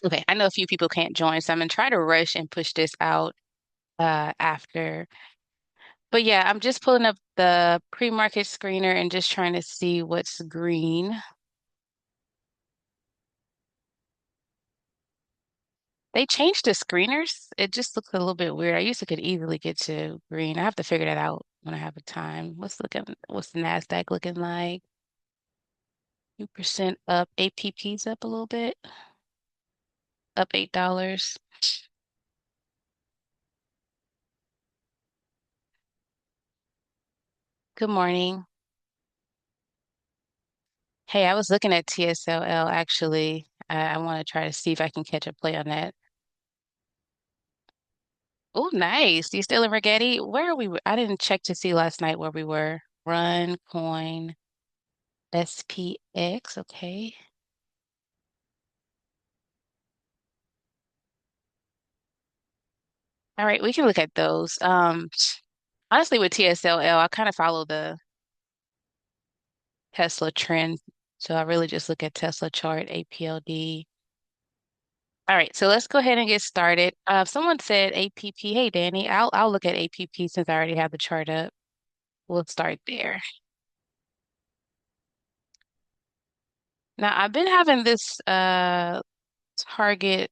Okay, I know a few people can't join, so I'm gonna try to rush and push this out after. But yeah, I'm just pulling up the pre-market screener and just trying to see what's green. They changed the screeners. It just looks a little bit weird. I used to could easily get to green. I have to figure that out when I have the time. What's the NASDAQ looking like? 2% up. APP's up a little bit, up $8. Good morning. Hey, I was looking at TSLL actually. I want to try to see if I can catch a play on that. Oh, nice. You still in Rigetti? Where are we? I didn't check to see last night where we were. Run, coin, SPX. Okay. All right, we can look at those. Honestly, with TSLL, I kind of follow the Tesla trend. So I really just look at Tesla chart, APLD. All right, so let's go ahead and get started. Someone said APP. Hey, Danny, I'll look at APP since I already have the chart up. We'll start there. Now, I've been having this target.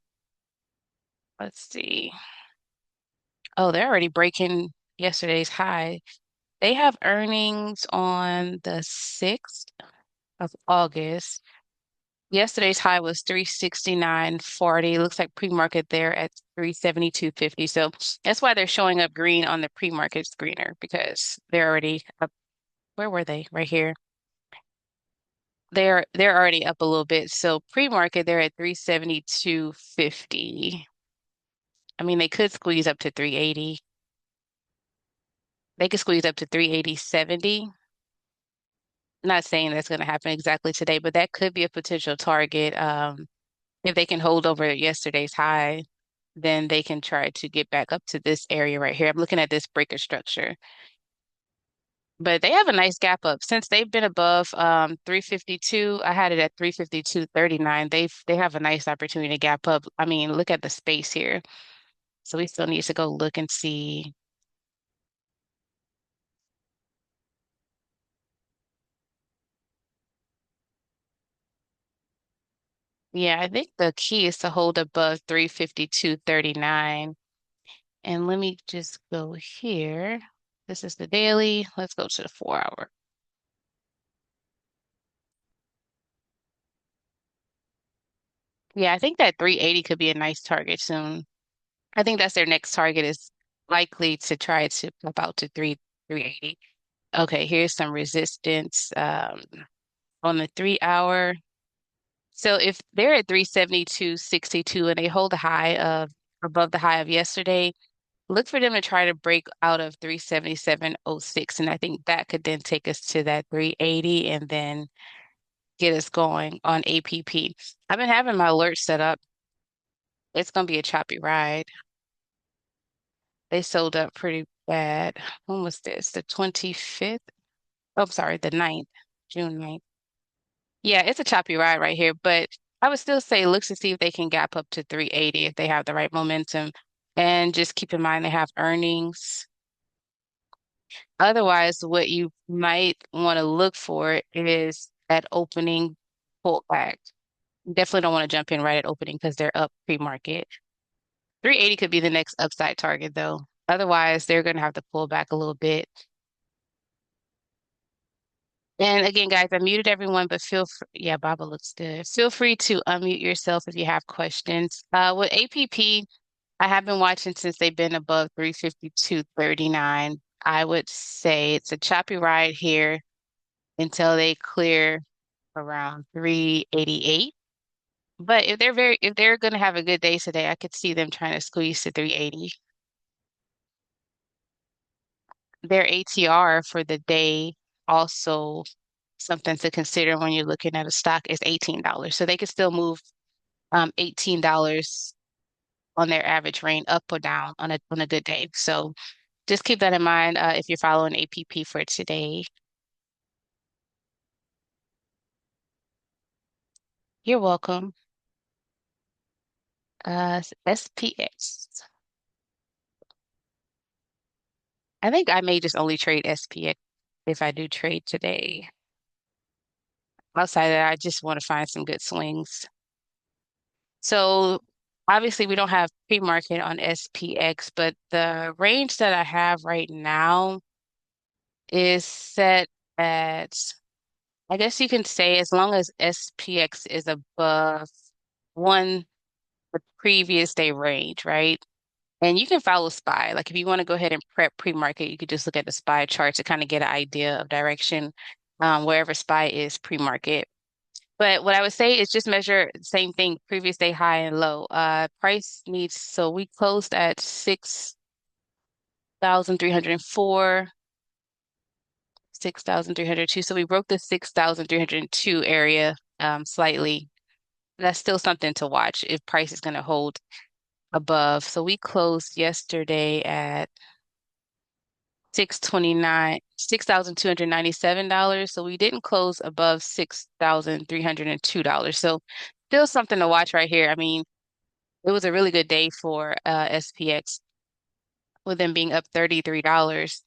Let's see. Oh, they're already breaking yesterday's high. They have earnings on the 6th of August. Yesterday's high was 369.40. Looks like pre-market there at 372.50. So that's why they're showing up green on the pre-market screener because they're already up. Where were they? Right here. They're already up a little bit. So pre-market they're at 372.50. I mean, they could squeeze up to 380. They could squeeze up to 380.70. Not saying that's going to happen exactly today, but that could be a potential target. If they can hold over yesterday's high, then they can try to get back up to this area right here. I'm looking at this breaker structure, but they have a nice gap up since they've been above 352. I had it at 352.39. They have a nice opportunity to gap up. I mean, look at the space here. So we still need to go look and see. Yeah, I think the key is to hold above 352.39. And let me just go here. This is the daily. Let's go to the 4 hour. Yeah, I think that 380 could be a nice target soon. I think that's their next target is likely to try to pop out to 380. Okay, here's some resistance on the 3 hour. So if they're at 372.62 and they hold a high of above the high of yesterday, look for them to try to break out of 377.06. And I think that could then take us to that 380 and then get us going on APP. I've been having my alerts set up. It's going to be a choppy ride. They sold up pretty bad. When was this? The 25th? Oh, I'm sorry, the 9th, June 9th. Yeah, it's a choppy ride right here, but I would still say look to see if they can gap up to 380 if they have the right momentum. And just keep in mind they have earnings. Otherwise, what you might want to look for is that opening pullback. Definitely don't want to jump in right at opening because they're up pre-market. 380 could be the next upside target though. Otherwise, they're going to have to pull back a little bit. And again, guys, I muted everyone, but feel free, yeah, Baba looks good. Feel free to unmute yourself if you have questions. With APP, I have been watching since they've been above 352.39. I would say it's a choppy ride here until they clear around 388. But if they're going to have a good day today, I could see them trying to squeeze to 380. Their ATR for the day also something to consider when you're looking at a stock is $18. So they could still move $18 on their average range up or down on a good day. So just keep that in mind if you're following APP for today. You're welcome. SPX. I think I may just only trade SPX if I do trade today. Outside of that, I just want to find some good swings. So obviously we don't have pre-market on SPX, but the range that I have right now is set at, I guess you can say as long as SPX is above one the previous day range, right? And you can follow SPY. Like if you want to go ahead and prep pre-market, you could just look at the SPY chart to kind of get an idea of direction wherever SPY is pre-market. But what I would say is just measure the same thing, previous day high and low. Price needs, so we closed at 6,304, 6,302. So we broke the 6,302 area slightly. That's still something to watch if price is going to hold above. So we closed yesterday at 629, $6,297. So we didn't close above $6,302. So still something to watch right here. I mean, it was a really good day for SPX with them being up $33.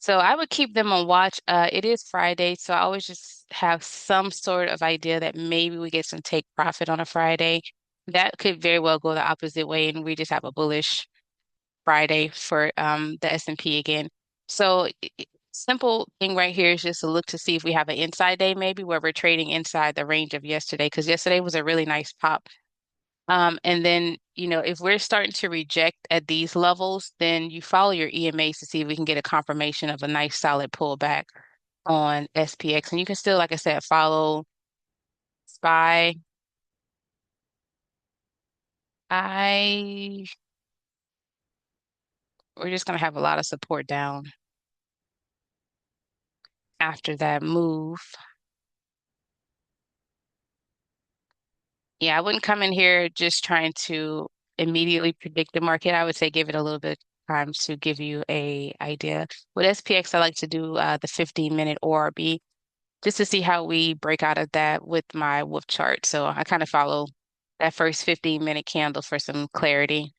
So I would keep them on watch. It is Friday, so I always just have some sort of idea that maybe we get some take profit on a Friday. That could very well go the opposite way, and we just have a bullish Friday for the S&P again. So simple thing right here is just to look to see if we have an inside day maybe where we're trading inside the range of yesterday because yesterday was a really nice pop. And then, if we're starting to reject at these levels, then you follow your EMAs to see if we can get a confirmation of a nice solid pullback on SPX. And you can still, like I said, follow SPY. I We're just gonna have a lot of support down after that move. Yeah, I wouldn't come in here just trying to immediately predict the market. I would say give it a little bit of time to give you a idea. With SPX, I like to do the 15-minute ORB just to see how we break out of that with my wolf chart. So I kind of follow that first 15-minute candle for some clarity.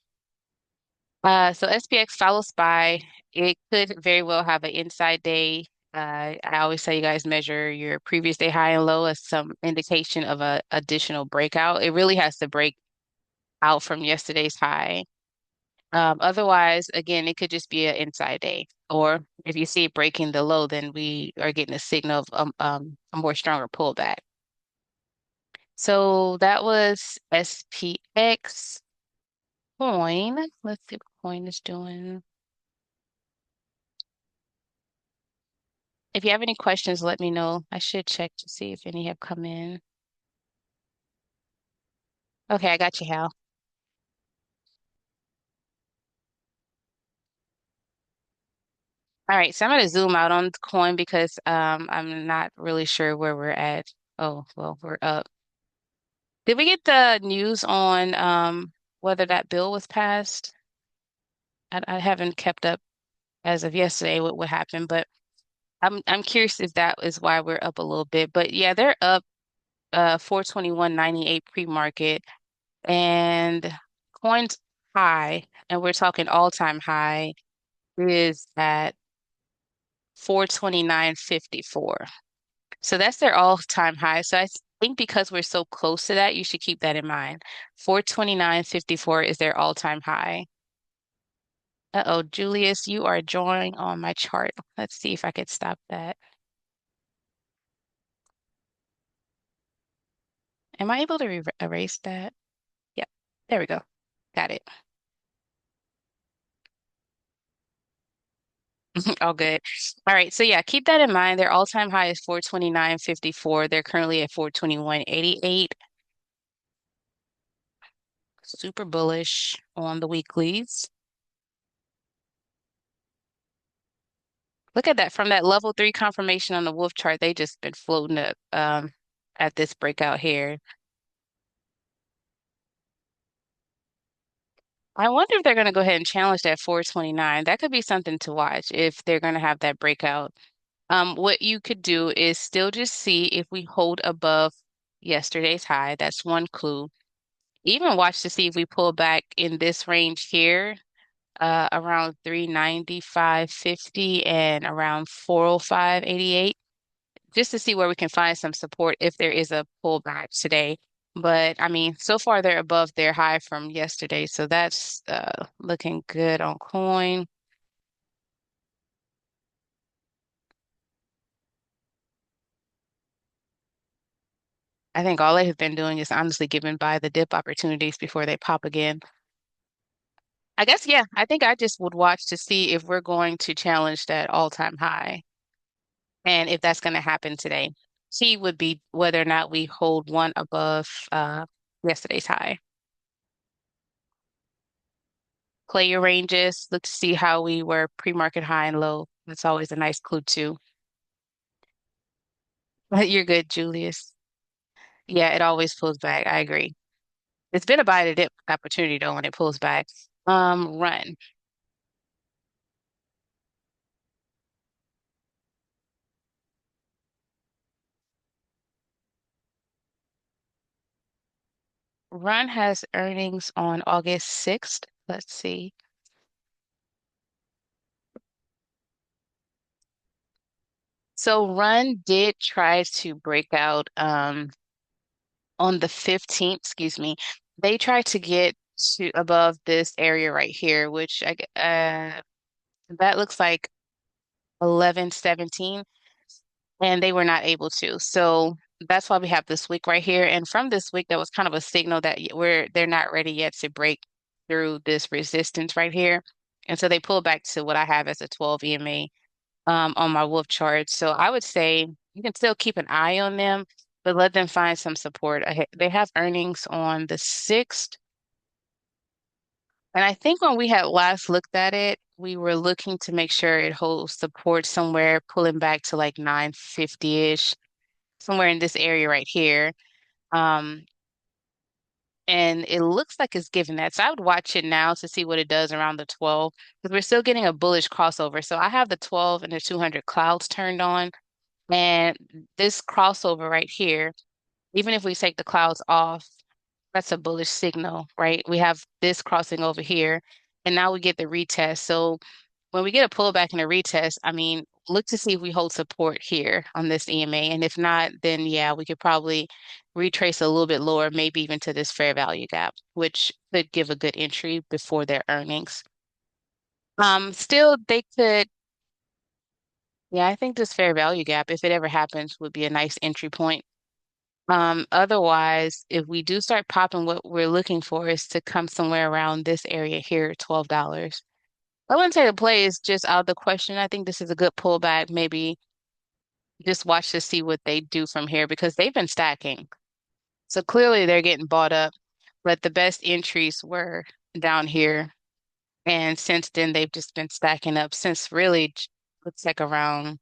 So SPX follows SPY. It could very well have an inside day. I always tell you guys measure your previous day high and low as some indication of a additional breakout. It really has to break out from yesterday's high. Otherwise, again, it could just be an inside day. Or if you see it breaking the low, then we are getting a signal of a more stronger pullback. So that was SPX coin. Let's see what coin is doing. If you have any questions, let me know. I should check to see if any have come in. Okay, I got you, Hal. All right, so I'm going to zoom out on the coin because I'm not really sure where we're at. Oh, well, we're up. Did we get the news on whether that bill was passed? I haven't kept up as of yesterday what happened, but I'm curious if that is why we're up a little bit. But yeah, they're up 421.98 pre-market and coins high, and we're talking all-time high is at 429.54. So that's their all-time high. So I think because we're so close to that, you should keep that in mind. 429.54 is their all-time high. Uh-oh, Julius, you are drawing on my chart. Let's see if I could stop that. Am I able to erase that? Yep, there we go. Got it. All good. All right, so yeah, keep that in mind. Their all-time high is 429.54. They're currently at 421.88. Super bullish on the weeklies. Look at that. From that level three confirmation on the wolf chart, they just been floating up at this breakout here. I wonder if they're going to go ahead and challenge that 429. That could be something to watch if they're going to have that breakout. What you could do is still just see if we hold above yesterday's high. That's one clue. Even watch to see if we pull back in this range here, around 395.50 and around 405.88, just to see where we can find some support if there is a pullback today. But I mean, so far they're above their high from yesterday, so that's looking good on coin. I think all they have been doing is honestly giving by the dip opportunities before they pop again. I guess, yeah, I think I just would watch to see if we're going to challenge that all-time high and if that's going to happen today. See would be whether or not we hold one above yesterday's high. Play your ranges, look to see how we were pre-market high and low. That's always a nice clue too. But you're good, Julius. Yeah, it always pulls back. I agree. It's been a buy the dip opportunity though when it pulls back. Run. Run has earnings on August 6th. Let's see. So Run did try to break out on the 15th, excuse me. They tried to get to above this area right here, which that looks like 1117, and they were not able to. So that's why we have this week right here. And from this week, that was kind of a signal that they're not ready yet to break through this resistance right here. And so they pulled back to what I have as a 12 EMA on my wolf chart. So I would say you can still keep an eye on them, but let them find some support ahead. They have earnings on the 6th. And I think when we had last looked at it, we were looking to make sure it holds support somewhere, pulling back to like 950-ish, somewhere in this area right here. Um, and it looks like it's giving that. So I would watch it now to see what it does around the 12, because we're still getting a bullish crossover. So I have the 12 and the 200 clouds turned on. And this crossover right here, even if we take the clouds off, that's a bullish signal, right? We have this crossing over here, and now we get the retest. So when we get a pullback and a retest, I mean, look to see if we hold support here on this EMA. And if not, then yeah, we could probably retrace a little bit lower, maybe even to this fair value gap, which could give a good entry before their earnings. Still, they could, yeah, I think this fair value gap, if it ever happens, would be a nice entry point. Otherwise, if we do start popping, what we're looking for is to come somewhere around this area here, $12. I wouldn't say the play is just out of the question. I think this is a good pullback. Maybe just watch to see what they do from here because they've been stacking. So clearly they're getting bought up, but the best entries were down here. And since then, they've just been stacking up since really looks like around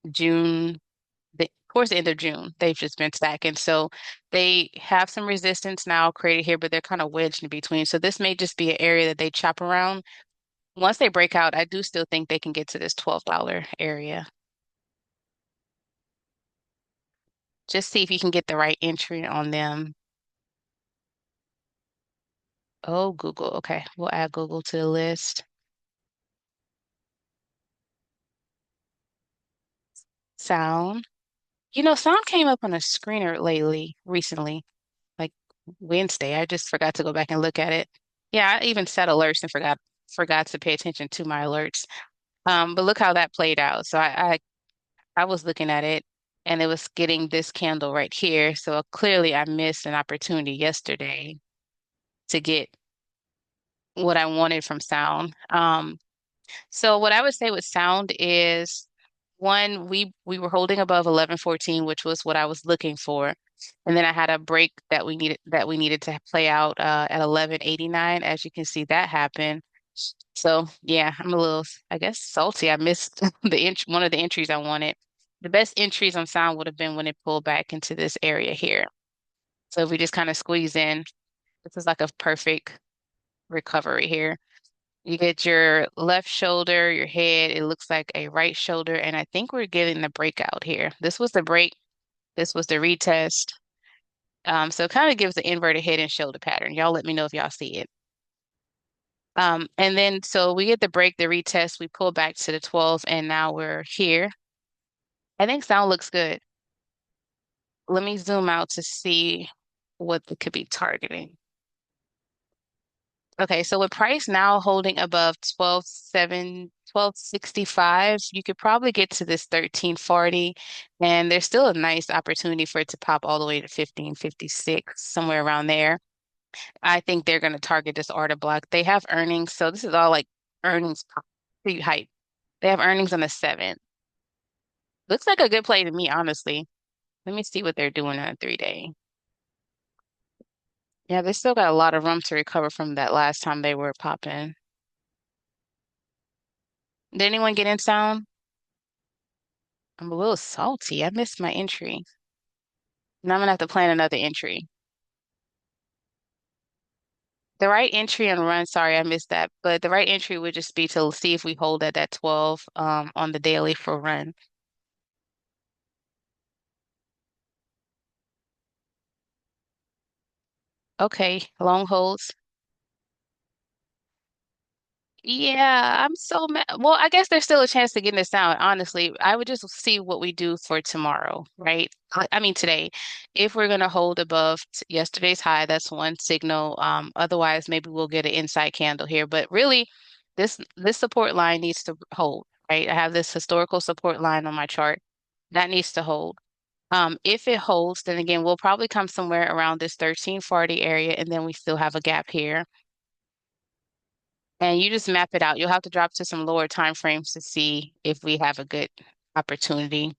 June, towards the end of June, they've just been stacking. So they have some resistance now created here, but they're kind of wedged in between. So this may just be an area that they chop around. Once they break out, I do still think they can get to this $12 area. Just see if you can get the right entry on them. Oh, Google. Okay, we'll add Google to the list. Sound. Sound came up on a screener recently, like Wednesday. I just forgot to go back and look at it. Yeah, I even set alerts and forgot to pay attention to my alerts. But look how that played out. So I was looking at it and it was getting this candle right here. So clearly I missed an opportunity yesterday to get what I wanted from sound. So what I would say with sound is one, we were holding above 1114, which was what I was looking for. And then I had a break that we needed to play out at 1189. As you can see, that happened. So yeah, I'm a little, I guess, salty. I missed one of the entries I wanted. The best entries on sound would have been when it pulled back into this area here. So if we just kind of squeeze in, this is like a perfect recovery here. You get your left shoulder, your head, it looks like a right shoulder, and I think we're getting the breakout here. This was the break, this was the retest. So it kind of gives the inverted head and shoulder pattern. Y'all let me know if y'all see it. And then so we get the break, the retest, we pull back to the 12, and now we're here. I think sound looks good. Let me zoom out to see what it could be targeting. Okay, so with price now holding above 12.65, you could probably get to this 13.40, and there's still a nice opportunity for it to pop all the way to 15.56, somewhere around there. I think they're going to target this order block. They have earnings, so this is all like earnings hype. They have earnings on the 7th. Looks like a good play to me, honestly. Let me see what they're doing on a 3 day. Yeah, they still got a lot of room to recover from that last time they were popping. Did anyone get in sound? I'm a little salty. I missed my entry. Now I'm gonna have to plan another entry. The right entry and run, sorry, I missed that. But the right entry would just be to see if we hold at that 12 on the daily for run. Okay, long holds. Yeah, I'm so mad. Well, I guess there's still a chance to get this out. Honestly, I would just see what we do for tomorrow, right? I mean today. If we're gonna hold above yesterday's high, that's one signal. Otherwise, maybe we'll get an inside candle here. But really, this support line needs to hold, right? I have this historical support line on my chart that needs to hold. If it holds, then again, we'll probably come somewhere around this 1340 area, and then we still have a gap here. And you just map it out. You'll have to drop to some lower time frames to see if we have a good opportunity.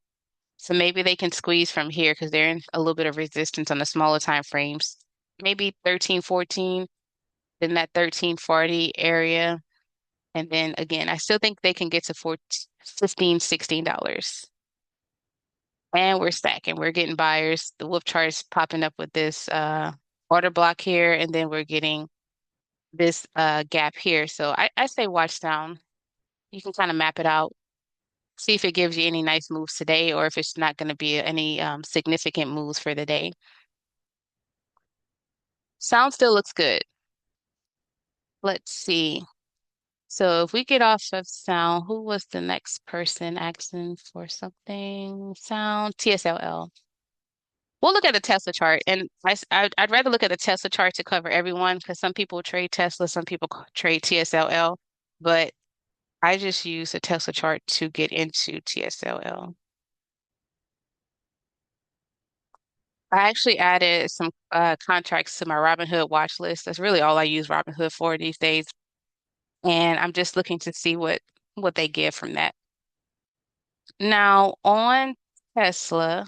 So maybe they can squeeze from here because they're in a little bit of resistance on the smaller time frames. Maybe 13, 14, then that 1340 area. And then again, I still think they can get to 14, 15, $16. And we're stacking. We're getting buyers. The wolf chart is popping up with this order block here, and then we're getting this gap here. So I say watch down. You can kind of map it out, see if it gives you any nice moves today or if it's not going to be any significant moves for the day. Sound still looks good. Let's see. So if we get off of sound, who was the next person asking for something? Sound, TSLL. We'll look at the Tesla chart, and I'd rather look at the Tesla chart to cover everyone because some people trade Tesla, some people trade TSLL, but I just use the Tesla chart to get into TSLL. I actually added some contracts to my Robinhood watch list. That's really all I use Robinhood for these days. And I'm just looking to see what they give from that. Now on Tesla,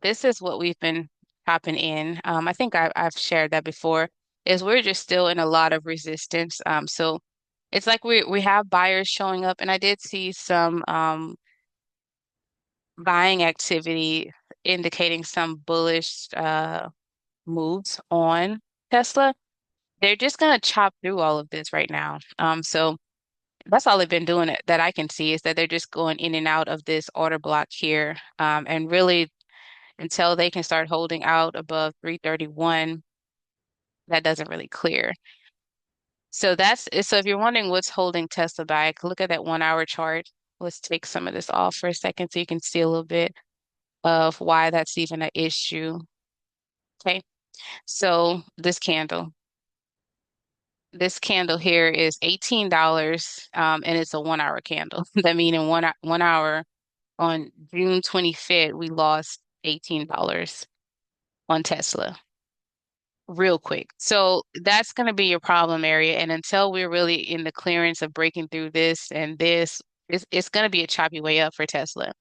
this is what we've been popping in. I think I've shared that before, is we're just still in a lot of resistance. So it's like we have buyers showing up, and I did see some buying activity indicating some bullish moves on Tesla. They're just gonna chop through all of this right now. So that's all they've been doing that I can see is that they're just going in and out of this order block here. And really until they can start holding out above 331, that doesn't really clear. So if you're wondering what's holding Tesla back, look at that 1 hour chart. Let's take some of this off for a second so you can see a little bit of why that's even an issue. Okay. So this candle here is $18, and it's a 1 hour candle. That means in 1 hour on June 25th, we lost $18 on Tesla real quick. So that's going to be your problem area. And until we're really in the clearance of breaking through this and this, it's going to be a choppy way up for Tesla.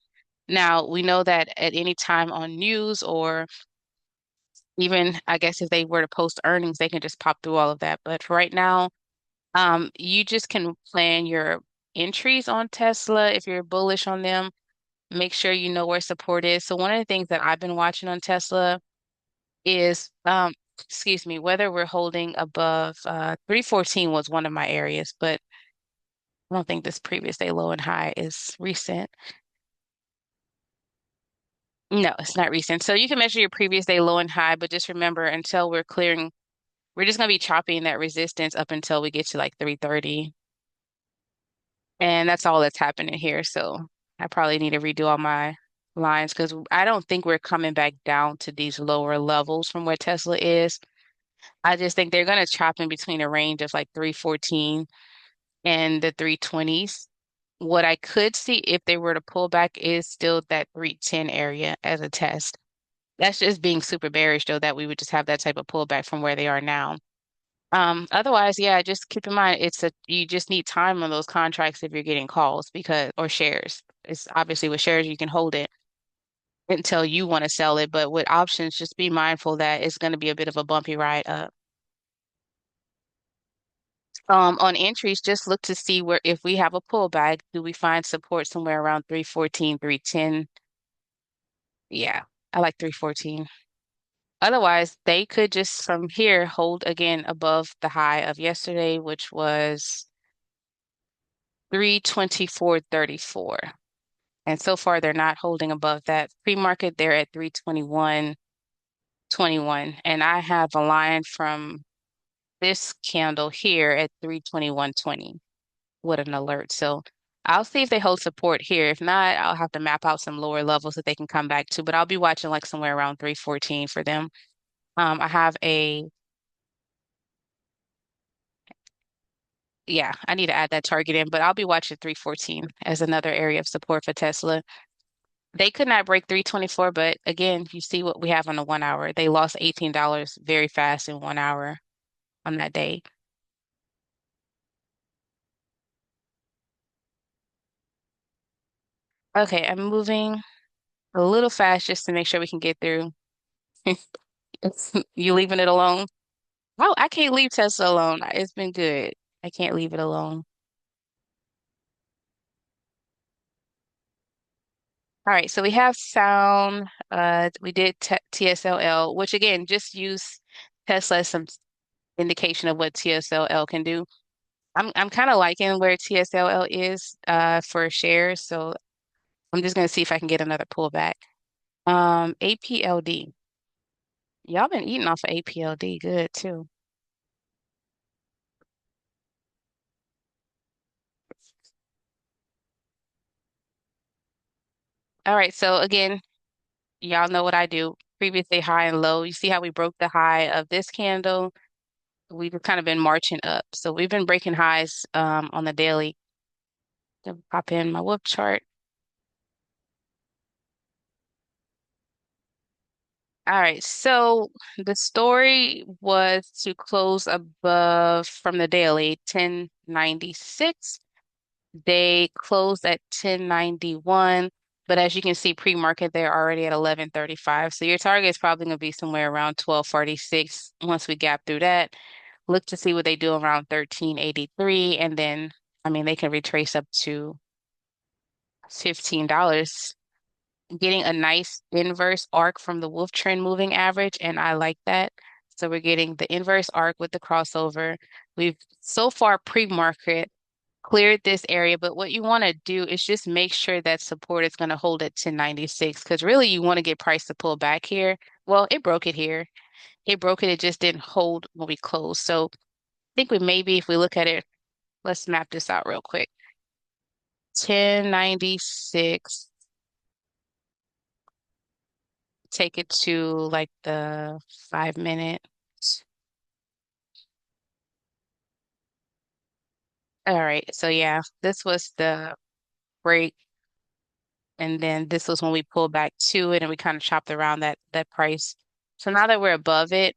Now, we know that at any time on news or even, I guess, if they were to post earnings, they can just pop through all of that. But for right now, you just can plan your entries on Tesla if you're bullish on them. Make sure you know where support is. So one of the things that I've been watching on Tesla is, excuse me, whether we're holding above 314 was one of my areas, but I don't think this previous day low and high is recent. No, it's not recent. So you can measure your previous day low and high, but just remember until we're clearing, we're just going to be chopping that resistance up until we get to like 330. And that's all that's happening here. So I probably need to redo all my lines because I don't think we're coming back down to these lower levels from where Tesla is. I just think they're going to chop in between a range of like 314 and the 320s. What I could see if they were to pull back is still that 310 area as a test. That's just being super bearish, though, that we would just have that type of pullback from where they are now. Otherwise, yeah, just keep in mind you just need time on those contracts if you're getting calls because or shares. It's obviously with shares you can hold it until you want to sell it, but with options, just be mindful that it's going to be a bit of a bumpy ride up. On entries, just look to see where if we have a pullback, do we find support somewhere around 314, 310? Yeah, I like 314. Otherwise, they could just from here hold again above the high of yesterday, which was 324.34. And so far, they're not holding above that. Pre-market, they're at 321.21. And I have a line from this candle here at 321.20 with an alert. So I'll see if they hold support here. If not, I'll have to map out some lower levels that they can come back to. But I'll be watching like somewhere around 314 for them. I have yeah, I need to add that target in, but I'll be watching 314 as another area of support for Tesla. They could not break 324, but again, you see what we have on the 1 hour. They lost $18 very fast in 1 hour on that day. Okay, I'm moving a little fast just to make sure we can get through. You leaving it alone? Oh, I can't leave Tesla alone. It's been good. I can't leave it alone. All right, so we have found we did t TSLL, which again just use Tesla as some indication of what TSLL can do. I'm kind of liking where TSLL is for shares, so I'm just gonna see if I can get another pullback. APLD. Y'all been eating off of APLD good too. All right, so again, y'all know what I do. Previous day high and low. You see how we broke the high of this candle? We've kind of been marching up. So we've been breaking highs on the daily. Pop in my whoop chart. All right, so the story was to close above from the daily 1096. They closed at 1091, but as you can see, pre-market they're already at 1135. So your target is probably going to be somewhere around 1246. Once we gap through that, look to see what they do around 1383, and then I mean they can retrace up to $15, getting a nice inverse arc from the wolf trend moving average, and I like that. So we're getting the inverse arc with the crossover. We've so far pre-market cleared this area, but what you want to do is just make sure that support is going to hold at 1096 because really you want to get price to pull back here. Well, it broke it here. It broke it, it just didn't hold when we closed. So I think we maybe if we look at it, let's map this out real quick. 1096, take it to like the 5 minute. All right, so yeah, this was the break, and then this was when we pulled back to it and we kind of chopped around that price. So now that we're above it,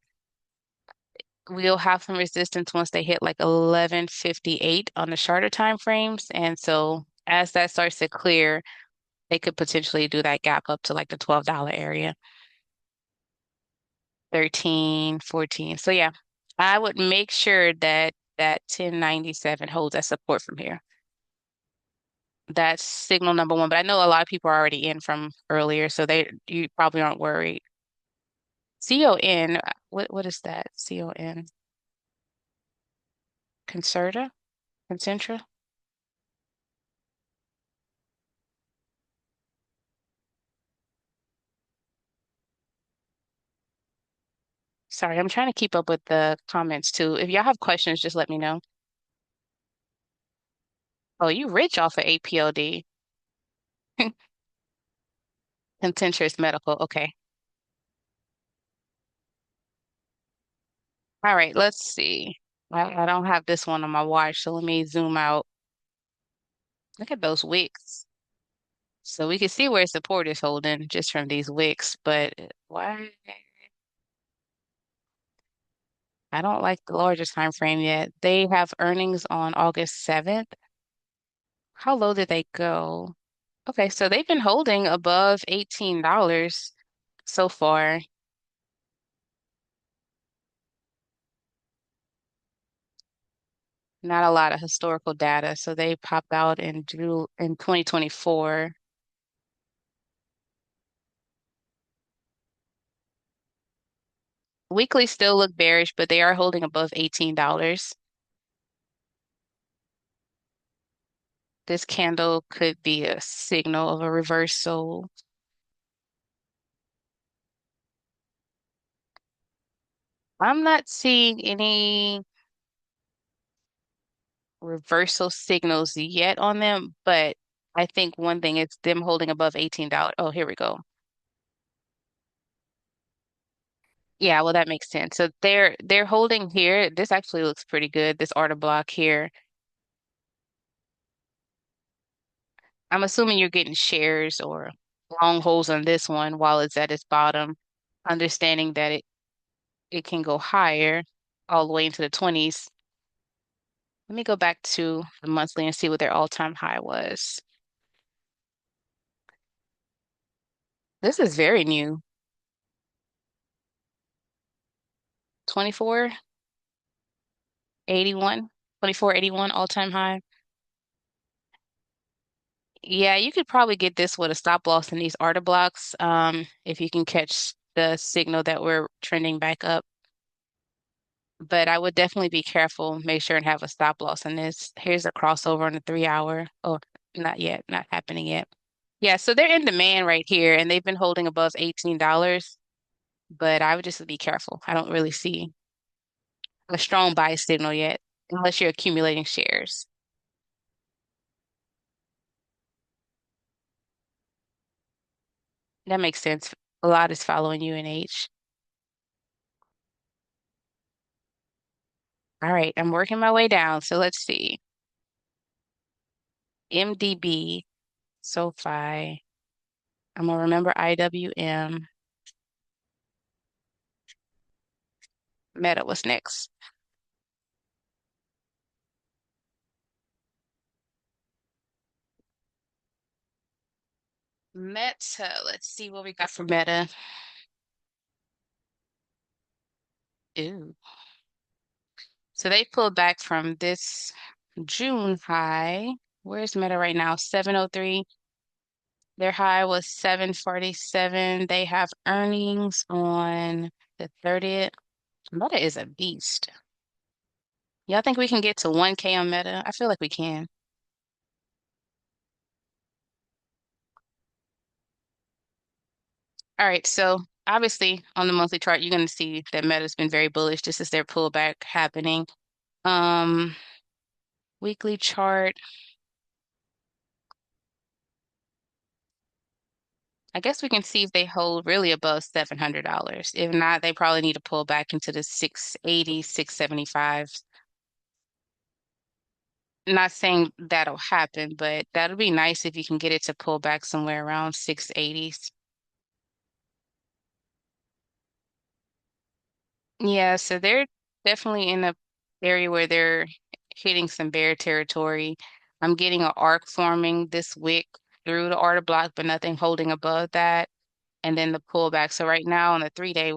we'll have some resistance once they hit like 1158 on the shorter time frames. And so as that starts to clear, they could potentially do that gap up to like the $12 area, 13, 14. So yeah, I would make sure that that 1097 holds that support from here. That's signal number one, but I know a lot of people are already in from earlier, so you probably aren't worried. CON, what is that? CON? Concerta? Concentra? Sorry, I'm trying to keep up with the comments too. If y'all have questions, just let me know. Oh, you rich off of APLD. Contentious medical. Okay. All right, let's see. I don't have this one on my watch, so let me zoom out. Look at those wicks. So we can see where support is holding just from these wicks, but why? I don't like the larger time frame yet. They have earnings on August 7th. How low did they go? Okay, so they've been holding above $18 so far. Not a lot of historical data, so they popped out in 2024. Weekly still look bearish, but they are holding above $18. This candle could be a signal of a reversal. I'm not seeing any reversal signals yet on them, but I think one thing is them holding above $18. Oh, here we go. Yeah, well, that makes sense. So they're holding here. This actually looks pretty good. This order block here. I'm assuming you're getting shares or long holds on this one while it's at its bottom, understanding that it can go higher all the way into the 20s. Let me go back to the monthly and see what their all-time high was. This is very new. 2481, 2481 all-time high. Yeah, you could probably get this with a stop loss in these order blocks, if you can catch the signal that we're trending back up. But I would definitely be careful, make sure and have a stop loss in this. Here's a crossover on the 3 hour. Oh, not yet, not happening yet. Yeah, so they're in demand right here and they've been holding above $18, but I would just be careful. I don't really see a strong buy signal yet, unless you're accumulating shares. That makes sense. A lot is following UNH. All right, I'm working my way down. So let's see. MDB, SoFi. I'm gonna remember IWM. Meta was next. Meta, let's see what we got for Meta. Ooh. So they pulled back from this June high. Where's Meta right now? 703. Their high was 747. They have earnings on the 30th. Meta is a beast. Y'all think we can get to 1K on Meta? I feel like we can. All right, so obviously on the monthly chart, you're going to see that Meta's been very bullish. This is their pullback happening. Um, Weekly chart, I guess we can see if they hold really above $700. If not, they probably need to pull back into the 680, 675. Not saying that'll happen, but that'll be nice if you can get it to pull back somewhere around 680s. Yeah, so they're definitely in a area where they're hitting some bear territory. I'm getting an arc forming this wick through the order block, but nothing holding above that. And then the pullback. So right now on the 3 day,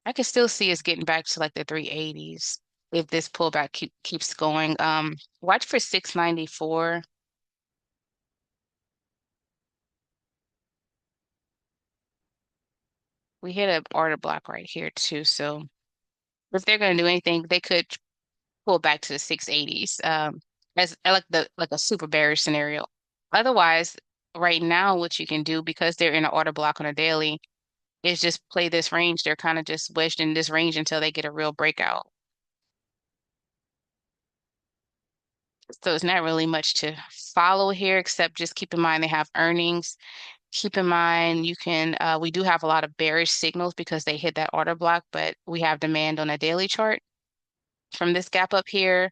I can still see us getting back to like the 380s if this pullback keeps going. Watch for 694. We hit a order block right here too. So if they're going to do anything, they could pull back to the 680s. As like a super bearish scenario. Otherwise, right now, what you can do because they're in an order block on a daily. is just play this range. They're kind of just wedged in this range until they get a real breakout. So it's not really much to follow here, except just keep in mind they have earnings. Keep in mind we do have a lot of bearish signals because they hit that order block, but we have demand on a daily chart from this gap up here.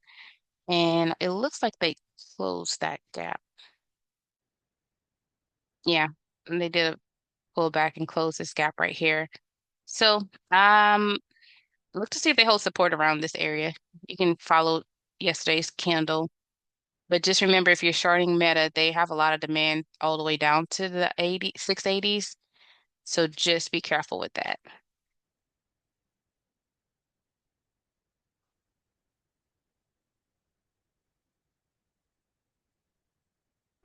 And it looks like they closed that gap. Yeah, and they did a pull back and close this gap right here. So, look to see if they hold support around this area. You can follow yesterday's candle, but just remember if you're shorting Meta, they have a lot of demand all the way down to the 680s. So just be careful with that.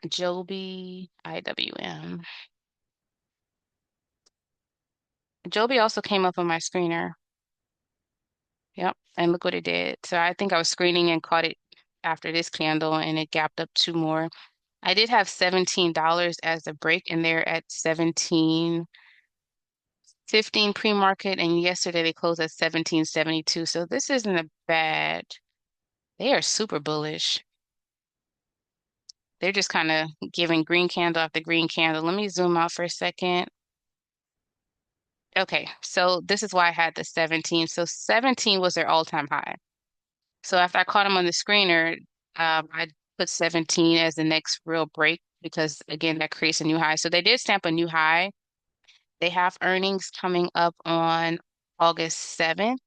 Joby, IWM. Joby also came up on my screener. Yep, and look what it did. So I think I was screening and caught it after this candle and it gapped up two more. I did have $17 as a break and they're at 17.15 pre-market and yesterday they closed at 17.72. So this isn't a bad. They are super bullish. They're just kind of giving green candle after green candle. Let me zoom out for a second. Okay, so this is why I had the 17. So 17 was their all-time high. So after I caught them on the screener, I put 17 as the next real break because again, that creates a new high. So they did stamp a new high. They have earnings coming up on August 7th.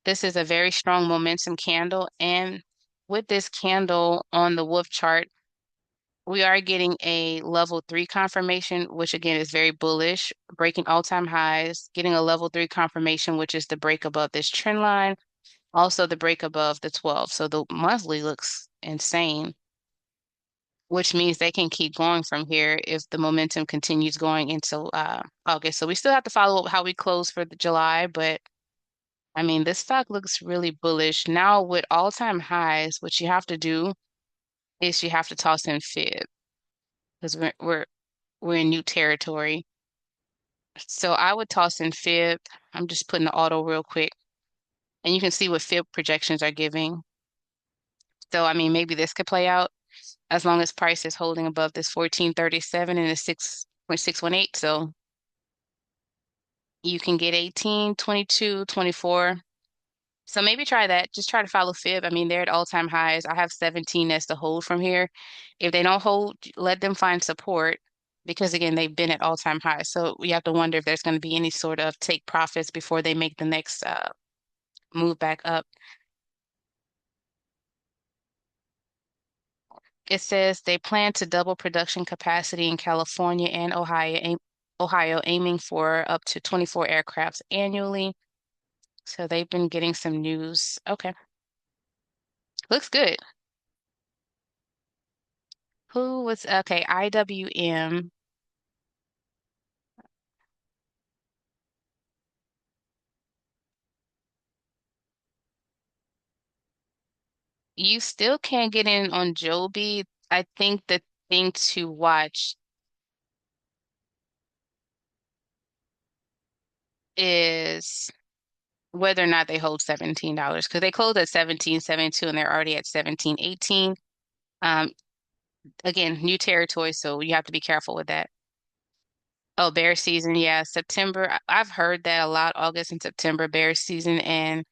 This is a very strong momentum candle. And with this candle on the wolf chart, we are getting a level three confirmation, which again is very bullish, breaking all-time highs, getting a level three confirmation, which is the break above this trend line, also the break above the 12. So the monthly looks insane, which means they can keep going from here if the momentum continues going into August. So we still have to follow up how we close for the July, but I mean, this stock looks really bullish. Now with all-time highs, what you have to do is you have to toss in fib because we're in new territory. So I would toss in fib. I'm just putting the auto real quick, and you can see what fib projections are giving. So I mean, maybe this could play out as long as price is holding above this 1437 and the 6.618. So you can get 18, 22, 24. So maybe try that. Just try to follow fib. I mean, they're at all-time highs. I have 17 as the hold from here. If they don't hold, let them find support because again, they've been at all-time highs. So we have to wonder if there's going to be any sort of take profits before they make the next move back up. It says they plan to double production capacity in California and Ohio, aiming for up to 24 aircrafts annually. So they've been getting some news. Okay, looks good. Who was okay? IWM. You still can't get in on Joby. I think the thing to watch is whether or not they hold $17 because they closed at 17.72 and they're already at 17.18. Um, again, new territory, so you have to be careful with that. Oh, bear season, yeah, September. I've heard that a lot, August and September bear season, and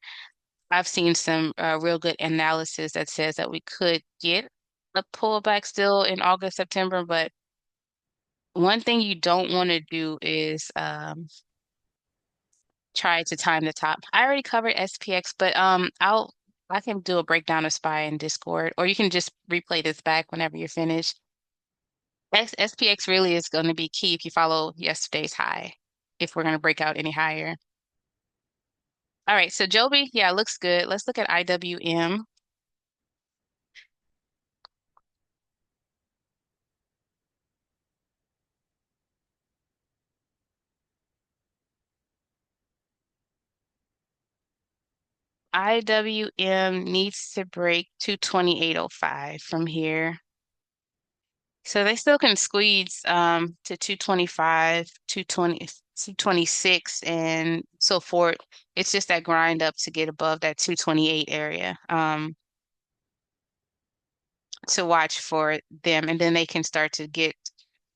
I've seen some real good analysis that says that we could get a pullback still in August, September, but one thing you don't want to do is try to time the top. I already covered SPX, but I can do a breakdown of SPY in Discord, or you can just replay this back whenever you're finished. SPX really is going to be key if you follow yesterday's high, if we're going to break out any higher. All right, so Joby, yeah, looks good. Let's look at IWM. IWM needs to break to 2805 from here. So they still can squeeze to 225, 220, 226 and so forth. It's just that grind up to get above that 228 area to watch for them. And then they can start to get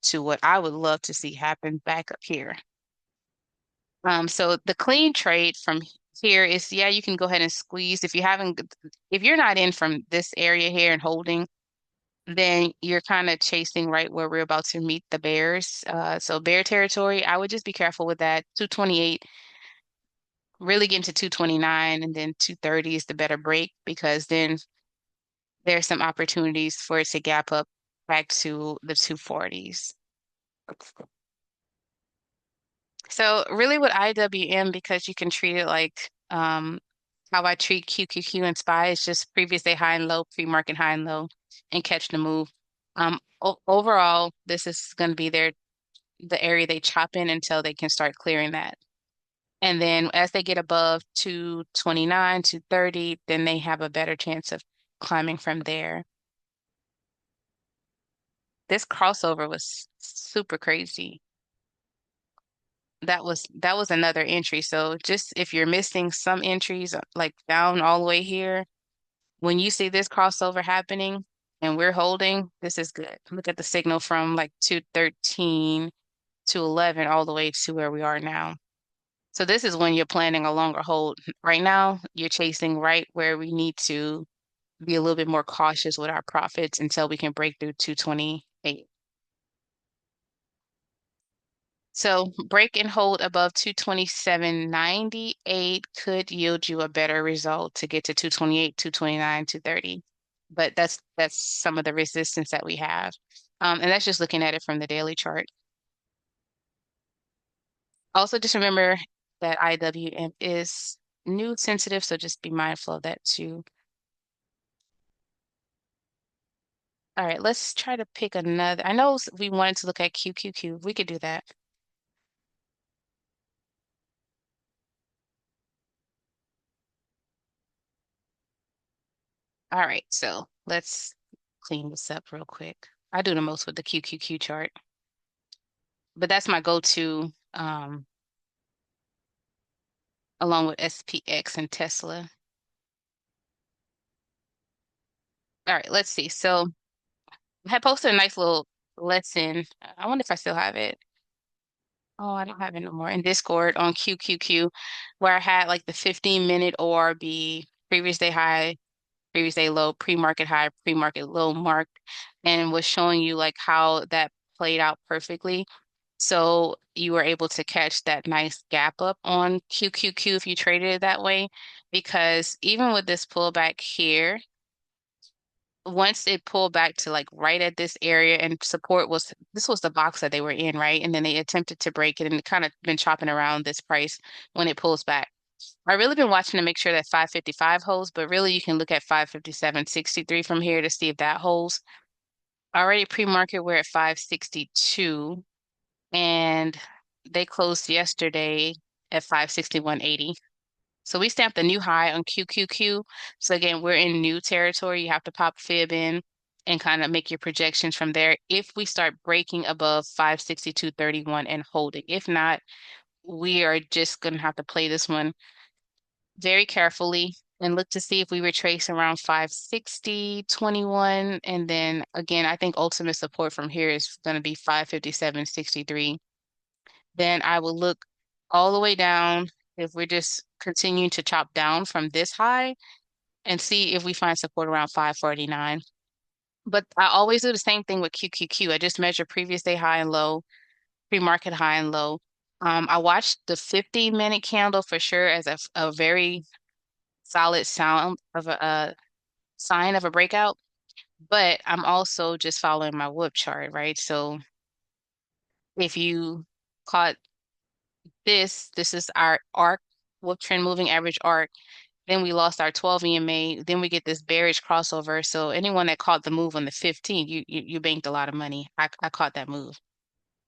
to what I would love to see happen back up here. So the clean trade from here is, yeah, you can go ahead and squeeze. If you're not in from this area here and holding, then you're kind of chasing right where we're about to meet the bears. So bear territory, I would just be careful with that. 228, really get into 229, and then 230 is the better break because then there's some opportunities for it to gap up back to the 240s. So really with IWM, because you can treat it like how I treat QQQ and SPY, is just previous day high and low, pre-market high and low, and catch the move. O overall, this is going to be the area they chop in until they can start clearing that. And then as they get above 229, 230, then they have a better chance of climbing from there. This crossover was super crazy. That was another entry. So just if you're missing some entries like down all the way here, when you see this crossover happening and we're holding, this is good. Look at the signal from like 213 to 11 all the way to where we are now. So this is when you're planning a longer hold. Right now, you're chasing right where we need to be a little bit more cautious with our profits until we can break through 228. So break and hold above 227.98 could yield you a better result to get to 228, 229, 230. But that's some of the resistance that we have. And that's just looking at it from the daily chart. Also, just remember that IWM is new sensitive, so just be mindful of that too. All right, let's try to pick another. I know we wanted to look at QQQ. We could do that. All right, so let's clean this up real quick. I do the most with the QQQ chart, but that's my go-to along with SPX and Tesla. All right, let's see. So I had posted a nice little lesson. I wonder if I still have it. Oh, I don't have it no more in Discord on QQQ, where I had like the 15-minute ORB, previous day high, previous day low, pre-market high, pre-market low mark, and was showing you like how that played out perfectly. So you were able to catch that nice gap up on QQQ if you traded it that way, because even with this pullback here, once it pulled back to like right at this area and support was this was the box that they were in, right? And then they attempted to break it and it kind of been chopping around this price when it pulls back. I really been watching to make sure that 555 holds, but really you can look at 557.63 from here to see if that holds. Already pre-market, we're at 562 and they closed yesterday at 561.80. So we stamped a new high on QQQ. So again, we're in new territory. You have to pop fib in and kind of make your projections from there. If we start breaking above 562.31 and holding, if not, we are just going to have to play this one very carefully and look to see if we retrace around 560.21. And then again, I think ultimate support from here is going to be 557.63. Then I will look all the way down if we're just continuing to chop down from this high and see if we find support around 549. But I always do the same thing with QQQ. I just measure previous day high and low, pre-market high and low. I watched the 50-minute candle for sure as a very solid sound of a sign of a breakout, but I'm also just following my whoop chart, right? So if you caught this is our arc, whoop trend moving average arc. Then we lost our 12 EMA. Then we get this bearish crossover. So anyone that caught the move on the 15th, you banked a lot of money. I caught that move.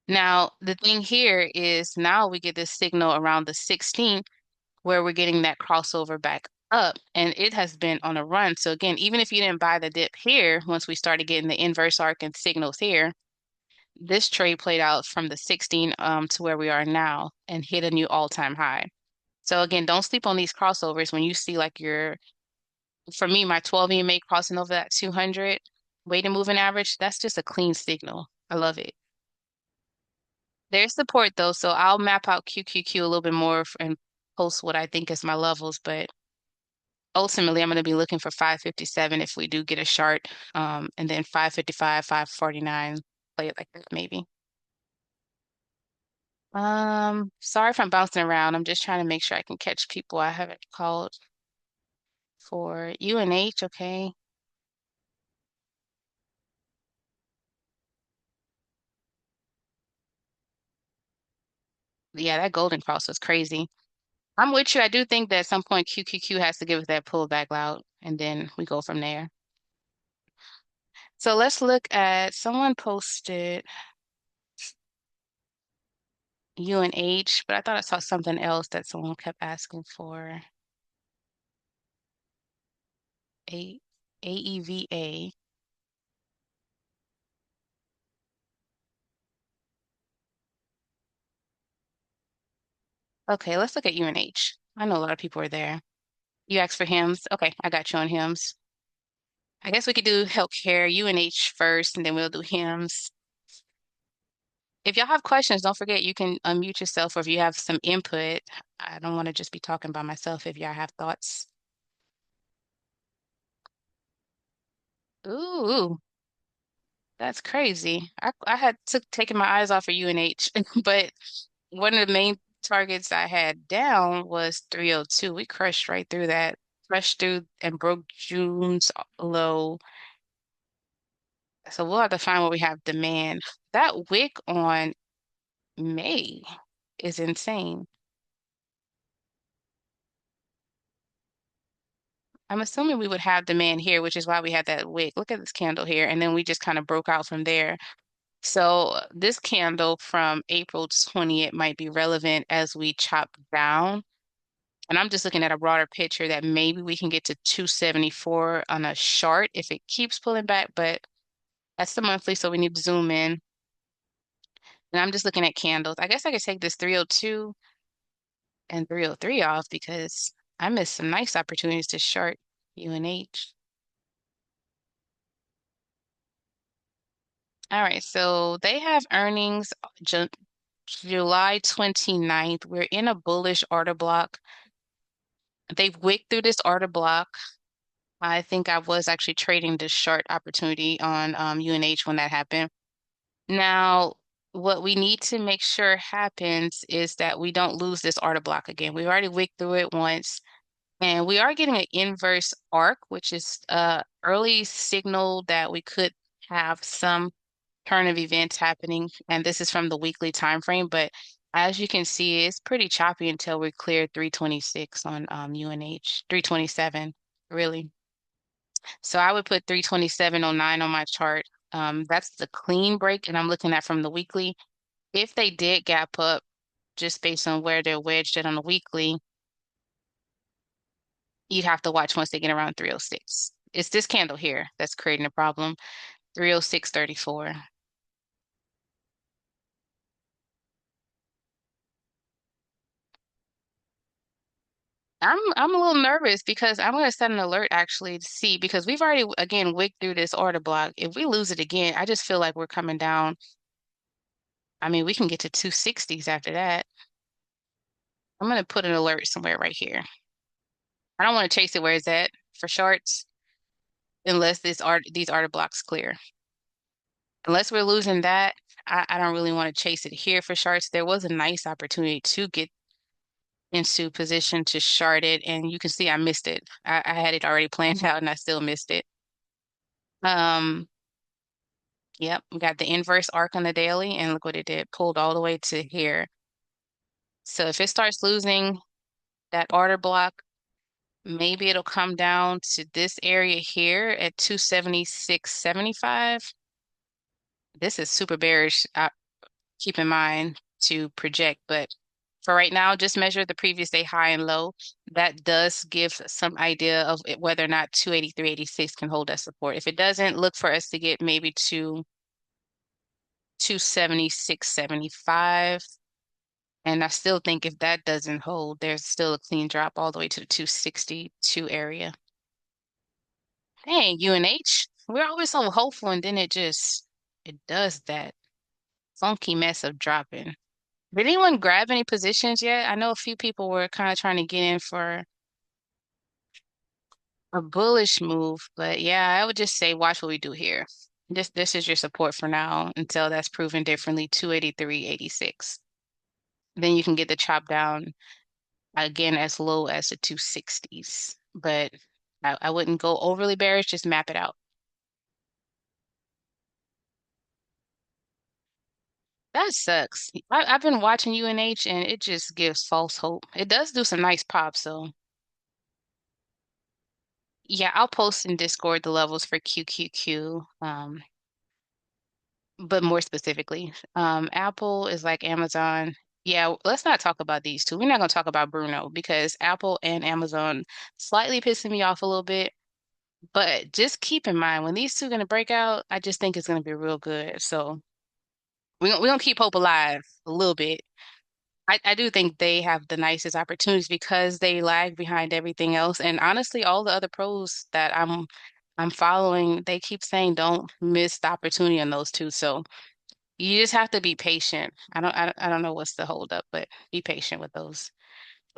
Now, the thing here is now we get this signal around the 16th where we're getting that crossover back up and it has been on a run. So again, even if you didn't buy the dip here, once we started getting the inverse arc and signals here, this trade played out from the 16 to where we are now and hit a new all-time high. So again, don't sleep on these crossovers when you see like for me, my 12 EMA crossing over that 200 weighted moving average, that's just a clean signal. I love it. There's support though, so I'll map out QQQ a little bit more and post what I think is my levels, but ultimately I'm going to be looking for 557 if we do get a short, and then 555, 549, play it like that maybe. Sorry if I'm bouncing around. I'm just trying to make sure I can catch people I haven't called for UNH, okay? Yeah, that golden cross was crazy. I'm with you. I do think that at some point QQQ has to give us that pullback loud, and then we go from there. So let's look at someone posted UNH, but I thought I saw something else that someone kept asking for. A AEVA. Okay, let's look at UNH. I know a lot of people are there. You asked for hymns. Okay, I got you on hymns. I guess we could do healthcare, UNH first, and then we'll do hymns. If y'all have questions, don't forget you can unmute yourself, or if you have some input. I don't want to just be talking by myself if y'all have thoughts. Ooh, that's crazy. I had took taken my eyes off of UNH, but one of the main targets I had down was 302. We crushed right through that, crushed through and broke June's low. So we'll have to find where we have demand. That wick on May is insane. I'm assuming we would have demand here, which is why we had that wick. Look at this candle here. And then we just kind of broke out from there. So this candle from April 20th might be relevant as we chop down. And I'm just looking at a broader picture that maybe we can get to 274 on a short if it keeps pulling back, but that's the monthly, so we need to zoom in. And I'm just looking at candles. I guess I could take this 302 and 303 off because I missed some nice opportunities to short UNH. All right, so they have earnings Ju July 29th. We're in a bullish order block. They've wicked through this order block. I think I was actually trading this short opportunity on UNH when that happened. Now, what we need to make sure happens is that we don't lose this order block again. We've already wicked through it once, and we are getting an inverse arc, which is early signal that we could have some turn of events happening. And this is from the weekly time frame, but as you can see, it's pretty choppy until we clear 326 on UNH, 327, really. So I would put 327.09 on my chart. That's the clean break, and I'm looking at from the weekly. If they did gap up, just based on where they're wedged at on the weekly, you'd have to watch once they get around 306. It's this candle here that's creating a problem. 306.34. I'm a little nervous because I'm going to set an alert actually to see because we've already again wicked through this order block. If we lose it again, I just feel like we're coming down. I mean, we can get to 260s after that. I'm going to put an alert somewhere right here. I don't want to chase it where it's at for shorts unless these order blocks clear. Unless we're losing that, I don't really want to chase it here for shorts. There was a nice opportunity to get into position to short it, and you can see I missed it. I had it already planned out and I still missed it. Um, yep, we got the inverse arc on the daily, and look what it did, pulled all the way to here. So if it starts losing that order block, maybe it'll come down to this area here at 276.75. This is super bearish, keep in mind to project, but For right now, just measure the previous day high and low. That does give some idea of whether or not 283.86 can hold that support. If it doesn't, look for us to get maybe to 276.75. And I still think if that doesn't hold, there's still a clean drop all the way to the 262 area. Dang, UNH, we're always so hopeful, and then it does that funky mess of dropping. Did anyone grab any positions yet? I know a few people were kind of trying to get in for a bullish move, but yeah, I would just say watch what we do here. This is your support for now until that's proven differently, 283.86. Then you can get the chop down again as low as the 260s. But I wouldn't go overly bearish, just map it out. That sucks. I've been watching UNH and it just gives false hope. It does do some nice pops, though. Yeah, I'll post in Discord the levels for QQQ. But more specifically, Apple is like Amazon. Yeah, let's not talk about these two. We're not going to talk about Bruno because Apple and Amazon slightly pissing me off a little bit. But just keep in mind when these two are going to break out, I just think it's going to be real good. So we're gonna keep hope alive a little bit. I do think they have the nicest opportunities because they lag behind everything else. And honestly, all the other pros that I'm following, they keep saying don't miss the opportunity on those two. So you just have to be patient. I don't know what's the hold up, but be patient with those.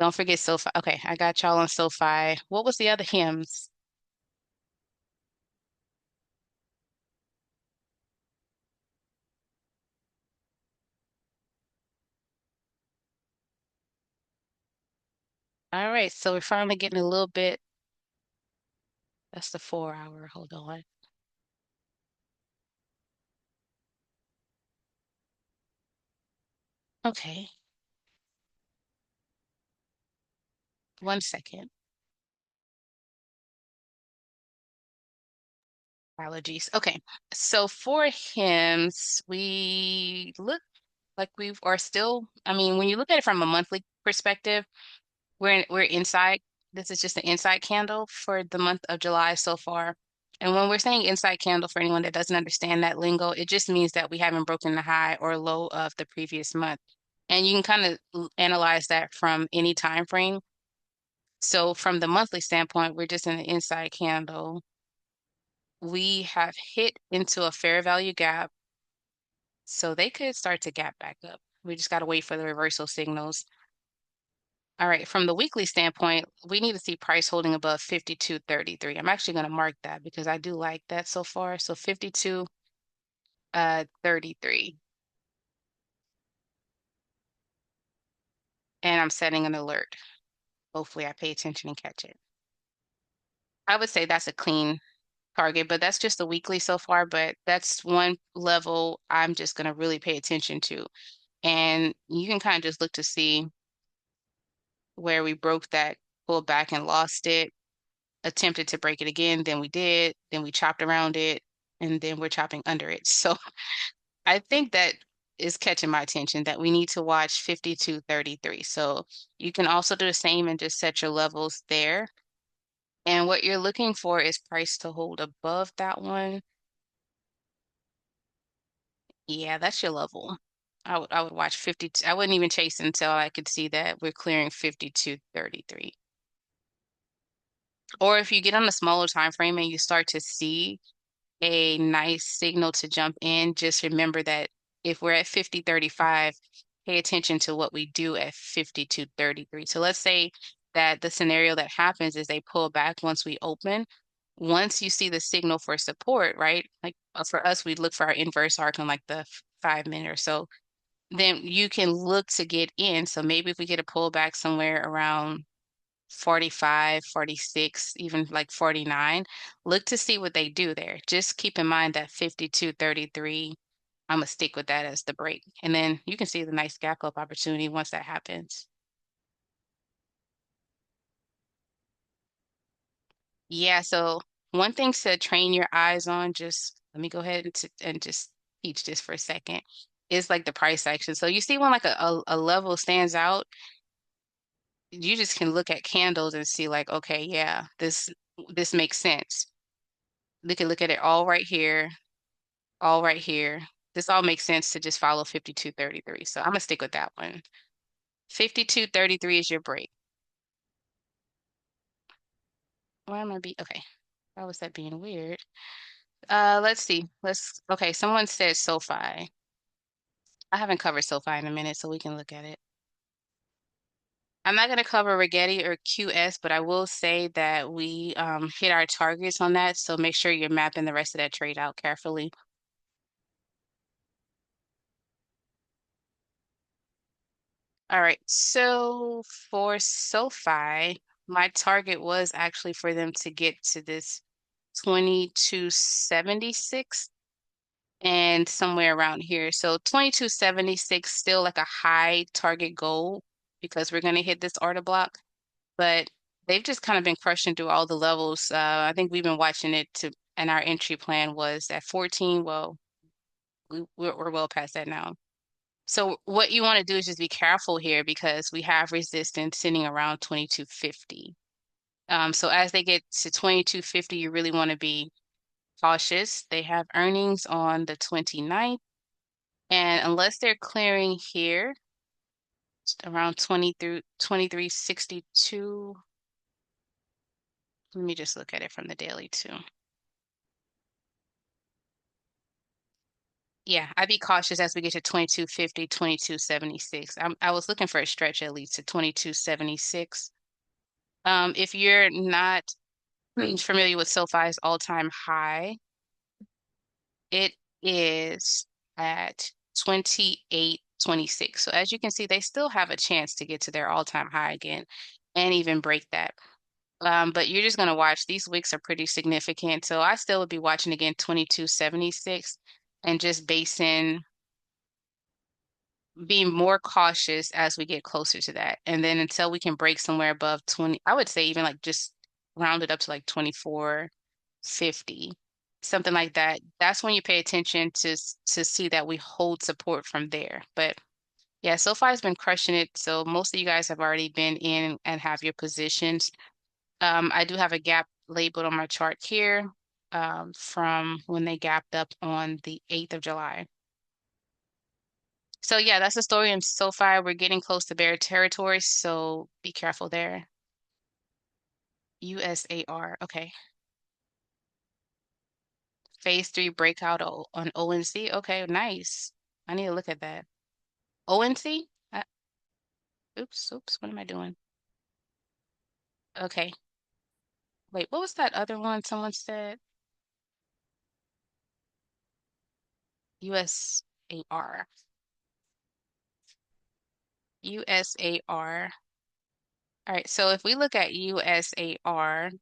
Don't forget SoFi. Okay, I got y'all on SoFi. What was the other hymns? All right, so we're finally getting a little bit. That's the 4 hour. Hold on. Okay, 1 second. Allergies. Okay, so for hymns, we look like we are still, I mean, when you look at it from a monthly perspective, we're inside. This is just an inside candle for the month of July so far. And when we're saying inside candle, for anyone that doesn't understand that lingo, it just means that we haven't broken the high or low of the previous month. And you can kind of analyze that from any time frame. So from the monthly standpoint, we're just in the inside candle. We have hit into a fair value gap, so they could start to gap back up. We just got to wait for the reversal signals. All right, from the weekly standpoint, we need to see price holding above 52.33. I'm actually going to mark that because I do like that so far. So 52 33. And I'm setting an alert. Hopefully I pay attention and catch it. I would say that's a clean target, but that's just the weekly so far, but that's one level I'm just going to really pay attention to. And you can kind of just look to see where we broke that, pulled back and lost it, attempted to break it again, then we did, then we chopped around it, and then we're chopping under it. So I think that is catching my attention that we need to watch 52.33. So you can also do the same and just set your levels there. And what you're looking for is price to hold above that one. Yeah, that's your level. I would watch 50. I wouldn't even chase until I could see that we're clearing 52.33. Or if you get on a smaller time frame and you start to see a nice signal to jump in, just remember that if we're at 50.35, pay attention to what we do at 52.33. So let's say that the scenario that happens is they pull back once we open. Once you see the signal for support, right? Like for us, we look for our inverse arc on like the 5 minute or so. Then you can look to get in. So maybe if we get a pullback somewhere around 45, 46, even like 49. Look to see what they do there. Just keep in mind that 52.33, I'm gonna stick with that as the break. And then you can see the nice gap up opportunity once that happens. Yeah, so one thing to train your eyes on, just let me go ahead and just teach this for a second. is like the price action. So you see when like a level stands out, you just can look at candles and see like, okay, yeah, this makes sense. We can look at it all right here, all right here. This all makes sense to just follow 52.33. So I'm gonna stick with that one. 52.33 is your break. Why am I be okay? Why was that being weird? Let's see. Okay, someone said SoFi. I haven't covered SoFi in a minute, so we can look at it. I'm not going to cover Rigetti or QS, but I will say that we hit our targets on that. So make sure you're mapping the rest of that trade out carefully. All right. So for SoFi, my target was actually for them to get to this 2276 and somewhere around here. So 2276 still like a high target goal because we're going to hit this order block. But they've just kind of been crushing through all the levels. I think we've been watching it and our entry plan was at 14. Well, we're well past that now. So what you want to do is just be careful here because we have resistance sitting around 2250. So as they get to 2250, you really want to be cautious. They have earnings on the 29th, and unless they're clearing here around 20 through 2362, let me just look at it from the daily too. Yeah, I'd be cautious as we get to 2250, 2276. I was looking for a stretch at least to 2276. If you're not familiar with SoFi's all-time high, it is at 2826. So as you can see, they still have a chance to get to their all-time high again and even break that. But you're just going to watch. These wicks are pretty significant. So I still would be watching again 2276 and just basing being more cautious as we get closer to that. And then until we can break somewhere above 20, I would say even like just round it up to like 2450, something like that. That's when you pay attention to see that we hold support from there. But yeah, SoFi has been crushing it. So most of you guys have already been in and have your positions. I do have a gap labeled on my chart here from when they gapped up on the 8th of July. So yeah, that's the story in SoFi. We're getting close to bear territory, so be careful there. USAR. Okay. Phase three breakout on ONC. Okay, nice. I need to look at that. ONC? Oops. What am I doing? Okay. Wait, what was that other one someone said? USAR. USAR. All right, so if we look at USAR,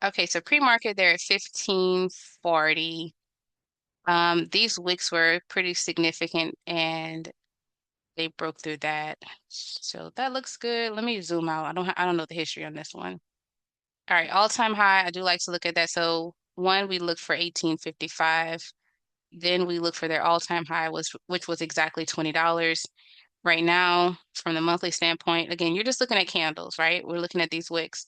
okay, so pre-market they're at 1540. These wicks were pretty significant and they broke through that. So that looks good. Let me zoom out. I don't know the history on this one. All right, all-time high. I do like to look at that. So one, we look for 1855. Then we look for their all-time high which was exactly $20. Right now, from the monthly standpoint, again, you're just looking at candles, right? We're looking at these wicks.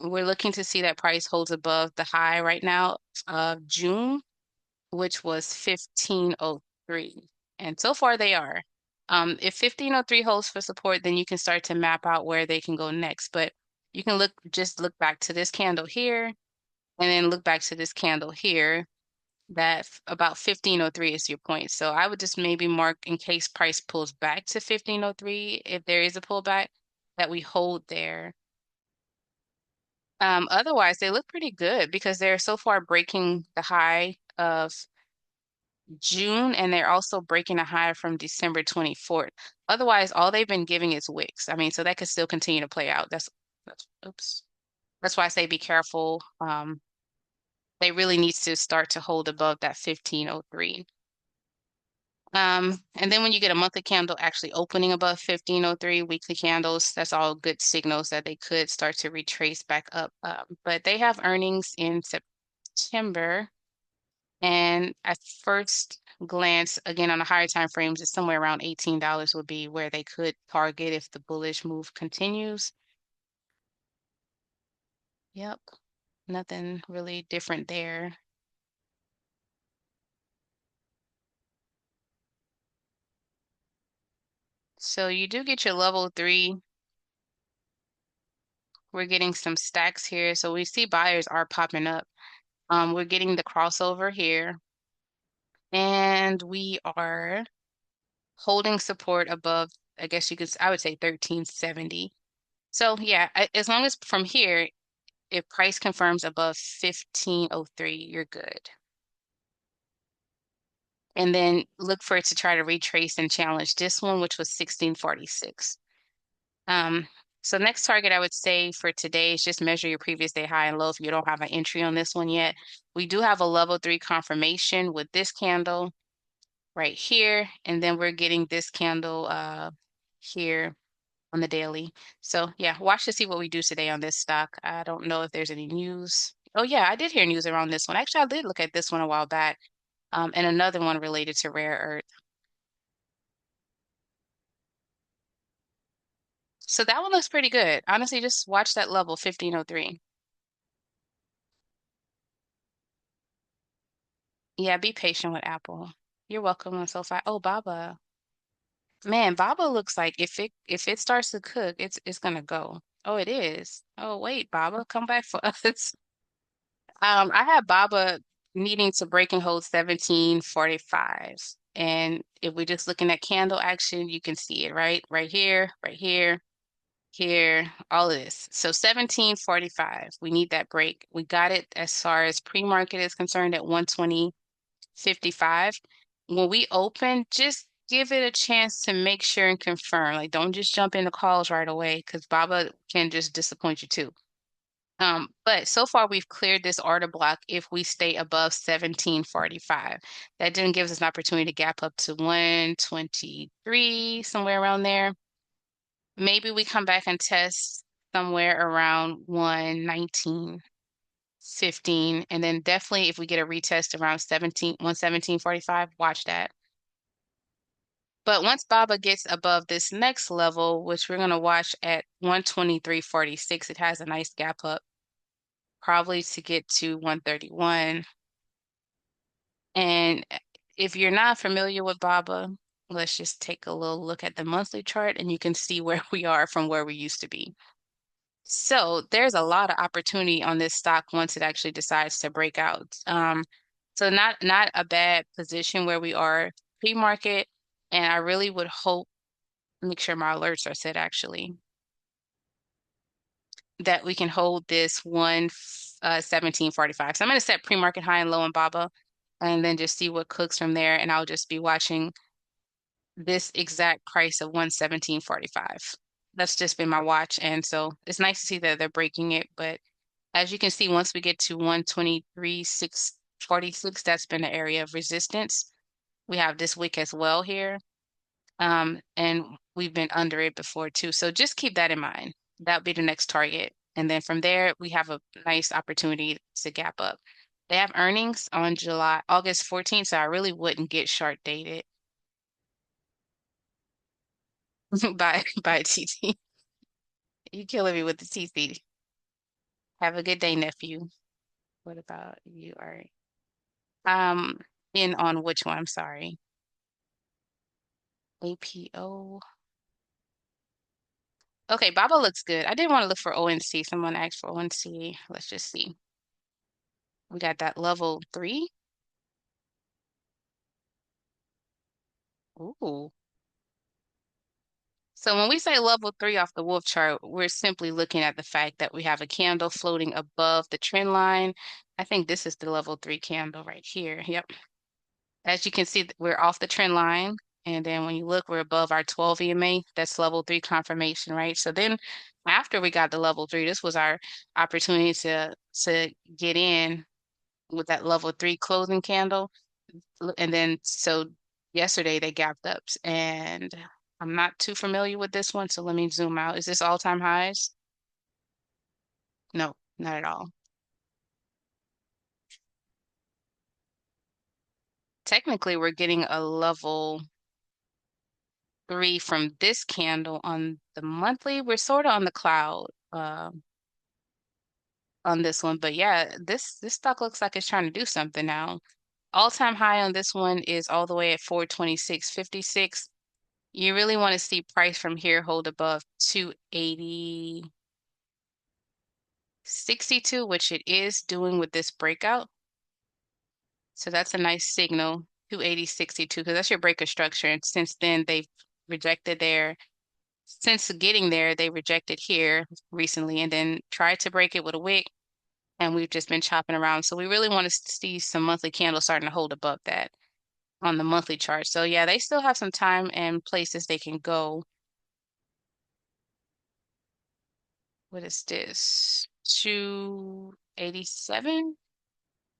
We're looking to see that price holds above the high right now of June, which was 1503. And so far they are. If 1503 holds for support, then you can start to map out where they can go next. But you can just look back to this candle here and then look back to this candle here. That about 1503 is your point. So I would just maybe mark in case price pulls back to 1503, if there is a pullback, that we hold there. Otherwise, they look pretty good because they're so far breaking the high of June, and they're also breaking a high from December 24th. Otherwise, all they've been giving is wicks. I mean, so that could still continue to play out. That's oops. That's why I say be careful. They really needs to start to hold above that 1503. And then when you get a monthly candle actually opening above 1503, weekly candles, that's all good signals that they could start to retrace back up. But they have earnings in September. And at first glance, again, on the higher time frames, it's somewhere around $18 would be where they could target if the bullish move continues. Yep, nothing really different there. So you do get your level three. We're getting some stacks here. So we see buyers are popping up. We're getting the crossover here. And we are holding support above, I guess you could, I would say 1370. So yeah, as long as from here, if price confirms above 1503, you're good. And then look for it to try to retrace and challenge this one, which was 1646. Um, so next target I would say for today is just measure your previous day high and low if you don't have an entry on this one yet. We do have a level three confirmation with this candle right here, and then we're getting this candle here on the daily. So yeah, watch to see what we do today on this stock. I don't know if there's any news. Oh yeah, I did hear news around this one. Actually, I did look at this one a while back, and another one related to rare earth. So that one looks pretty good. Honestly, just watch that level 1503. Yeah, be patient with Apple. You're welcome on SoFi. Oh, Baba. Man, Baba looks like if it starts to cook, it's gonna go. Oh, it is. Oh, wait, Baba, come back for us. I have Baba needing to break and hold 1745. And if we're just looking at candle action, you can see it, right? Right here, right here, here, all of this. So 1745, we need that break. We got it as far as pre-market is concerned at 120.55. When we open, just give it a chance to make sure and confirm. Like, don't just jump into calls right away because Baba can just disappoint you too. But so far we've cleared this order block if we stay above 1745. That then gives us an opportunity to gap up to 123, somewhere around there. Maybe we come back and test somewhere around 119.15, and then definitely if we get a retest around 117.45, watch that. But once Baba gets above this next level, which we're going to watch at 123.46, it has a nice gap up, probably to get to 131. And if you're not familiar with Baba, let's just take a little look at the monthly chart and you can see where we are from where we used to be. So there's a lot of opportunity on this stock once it actually decides to break out. So not a bad position where we are pre-market, and I really would hope, make sure my alerts are set actually, that we can hold this 1745. So I'm going to set pre-market high and low in Baba and then just see what cooks from there. And I'll just be watching this exact price of 117.45. That's just been my watch. And so it's nice to see that they're breaking it. But as you can see, once we get to 123.646, that's been an area of resistance. We have this wick as well here. And we've been under it before too. So just keep that in mind. That'll be the next target. And then from there, we have a nice opportunity to gap up. They have earnings on August 14th, so I really wouldn't get short dated by TT. You killing me with the TT. Have a good day, nephew. What about you? All right. Um, in on which one? I'm sorry. APO. Okay, Baba looks good. I did want to look for ONC. Someone asked for ONC. Let's just see. We got that level three. Ooh. So when we say level three off the wolf chart, we're simply looking at the fact that we have a candle floating above the trend line. I think this is the level three candle right here. Yep. As you can see, we're off the trend line. And then when you look, we're above our 12 EMA. That's level three confirmation, right? So then after we got the level three, this was our opportunity to get in with that level three closing candle. And then so yesterday they gapped up and I'm not too familiar with this one, so let me zoom out. Is this all-time highs? No, not at all. technically we're getting a level 3 from this candle on the monthly. We're sort of on the cloud on this one, but yeah, this stock looks like it's trying to do something now. All-time high on this one is all the way at 426.56. You really want to see price from here hold above 280.62, which it is doing with this breakout. So that's a nice signal, 280.62, because that's your breaker structure. And since then, they've rejected since getting there, they rejected here recently and then tried to break it with a wick. And we've just been chopping around. So we really want to see some monthly candles starting to hold above that on the monthly chart. So yeah, they still have some time and places they can go. What is this? 287,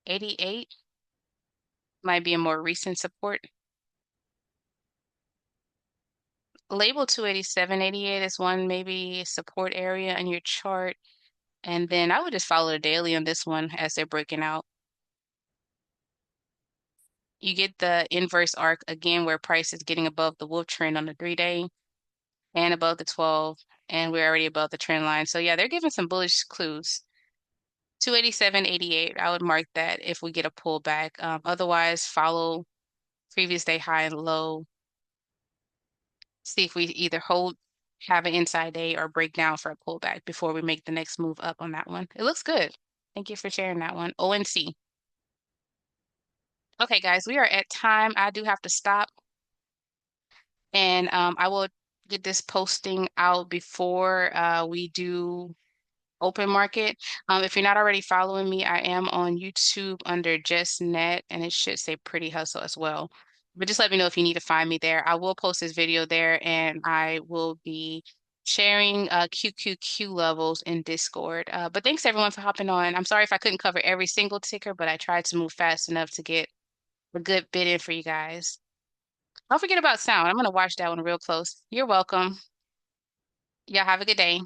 88 might be a more recent support. Label 287.88 is one maybe support area in your chart. And then I would just follow the daily on this one as they're breaking out. You get the inverse arc again where price is getting above the wolf trend on the 3-day and above the 12, and we're already above the trend line. So yeah, they're giving some bullish clues. 287.88, I would mark that if we get a pullback. Otherwise, follow previous day high and low. See if we either have an inside day or break down for a pullback before we make the next move up on that one. It looks good. Thank you for sharing that one. ONC. Okay, guys, we are at time. I do have to stop, and I will get this posting out before we do open market. If you're not already following me, I am on YouTube under Just Net, and it should say Pretty Hustle as well. But just let me know if you need to find me there. I will post this video there, and I will be sharing QQQ levels in Discord. But thanks everyone for hopping on. I'm sorry if I couldn't cover every single ticker, but I tried to move fast enough to get a good bid in for you guys. Don't forget about sound. I'm going to watch that one real close. You're welcome. Y'all have a good day.